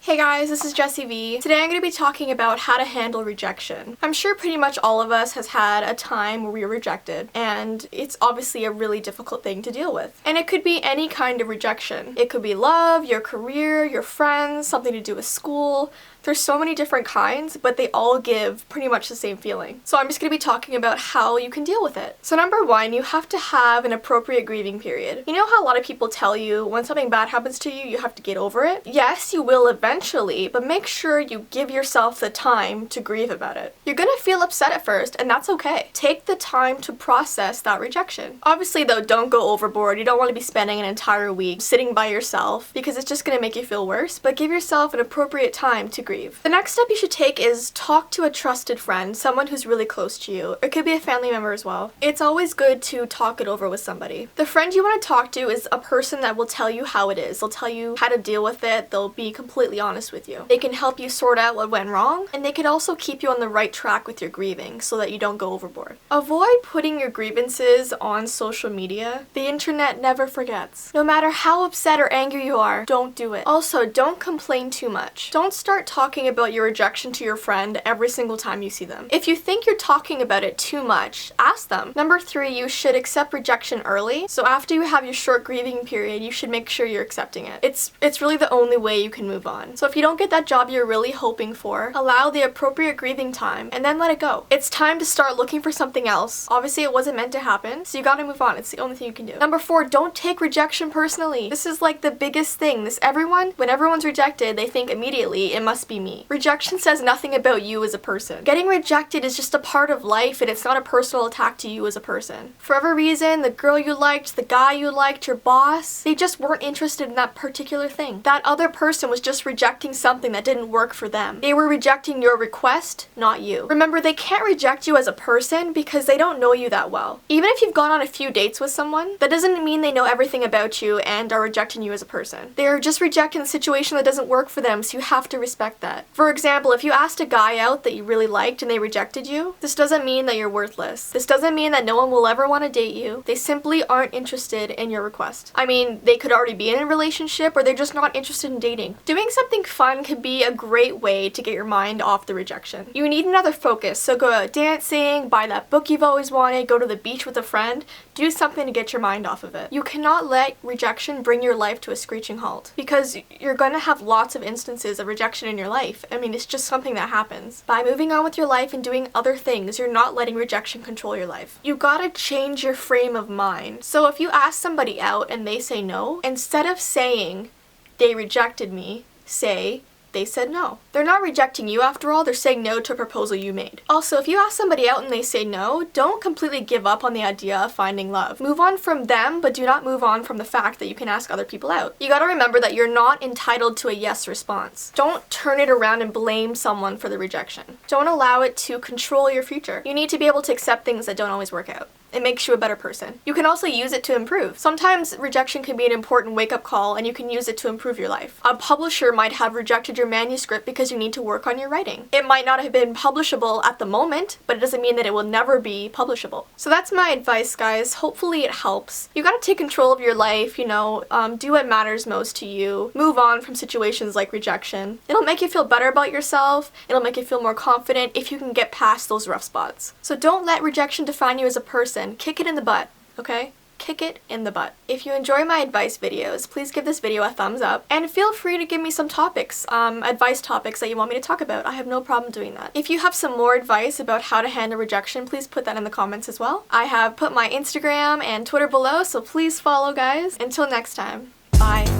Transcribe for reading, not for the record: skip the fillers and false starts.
Hey guys, this is Jessie V. Today I'm going to be talking about how to handle rejection. I'm sure pretty much all of us has had a time where we were rejected, and it's obviously a really difficult thing to deal with. And it could be any kind of rejection. It could be love, your career, your friends, something to do with school. There's so many different kinds, but they all give pretty much the same feeling. So I'm just going to be talking about how you can deal with it. So number one, you have to have an appropriate grieving period. You know how a lot of people tell you when something bad happens to you, you have to get over it? Yes, you will eventually, but make sure you give yourself the time to grieve about it. You're going to feel upset at first, and that's okay. Take the time to process that rejection. Obviously though, don't go overboard. You don't want to be spending an entire week sitting by yourself because it's just going to make you feel worse, but give yourself an appropriate time to grieve. The next step you should take is talk to a trusted friend, someone who's really close to you. It could be a family member as well. It's always good to talk it over with somebody. The friend you want to talk to is a person that will tell you how it is. They'll tell you how to deal with it. They'll be completely honest with you. They can help you sort out what went wrong, and they can also keep you on the right track with your grieving so that you don't go overboard. Avoid putting your grievances on social media. The internet never forgets. No matter how upset or angry you are, don't do it. Also, don't complain too much. Don't start talking about your rejection to your friend every single time you see them. If you think you're talking about it too much, ask them. Number three, you should accept rejection early. So after you have your short grieving period, you should make sure you're accepting it. It's really the only way you can move on. So if you don't get that job you're really hoping for, allow the appropriate grieving time and then let it go. It's time to start looking for something else. Obviously it wasn't meant to happen, so you gotta move on. It's the only thing you can do. Number four, don't take rejection personally. This is like the biggest thing. When everyone's rejected, they think immediately it must be me. Rejection says nothing about you as a person. Getting rejected is just a part of life, and it's not a personal attack to you as a person. For whatever reason, the girl you liked, the guy you liked, your boss, they just weren't interested in that particular thing. That other person was just rejecting something that didn't work for them. They were rejecting your request, not you. Remember, they can't reject you as a person because they don't know you that well. Even if you've gone on a few dates with someone, that doesn't mean they know everything about you and are rejecting you as a person. They are just rejecting the situation that doesn't work for them, so you have to respect that. For example, if you asked a guy out that you really liked and they rejected you, this doesn't mean that you're worthless. This doesn't mean that no one will ever want to date you. They simply aren't interested in your request. I mean, they could already be in a relationship or they're just not interested in dating. Doing something fun can be a great way to get your mind off the rejection. You need another focus, so go out dancing, buy that book you've always wanted, go to the beach with a friend, do something to get your mind off of it. You cannot let rejection bring your life to a screeching halt because you're going to have lots of instances of rejection in your life. I mean, it's just something that happens. By moving on with your life and doing other things, you're not letting rejection control your life. You gotta change your frame of mind. So if you ask somebody out and they say no, instead of saying, they rejected me, say, they said no. They're not rejecting you after all, they're saying no to a proposal you made. Also, if you ask somebody out and they say no, don't completely give up on the idea of finding love. Move on from them, but do not move on from the fact that you can ask other people out. You gotta remember that you're not entitled to a yes response. Don't turn it around and blame someone for the rejection. Don't allow it to control your future. You need to be able to accept things that don't always work out. It makes you a better person. You can also use it to improve. Sometimes rejection can be an important wake-up call and you can use it to improve your life. A publisher might have rejected your manuscript because you need to work on your writing. It might not have been publishable at the moment, but it doesn't mean that it will never be publishable. So that's my advice, guys. Hopefully it helps. You gotta take control of your life, do what matters most to you. Move on from situations like rejection. It'll make you feel better about yourself. It'll make you feel more confident if you can get past those rough spots. So don't let rejection define you as a person. Kick it in the butt, okay? Kick it in the butt. If you enjoy my advice videos, please give this video a thumbs up and feel free to give me some topics, advice topics that you want me to talk about. I have no problem doing that. If you have some more advice about how to handle rejection, please put that in the comments as well. I have put my Instagram and Twitter below, so please follow, guys. Until next time, bye.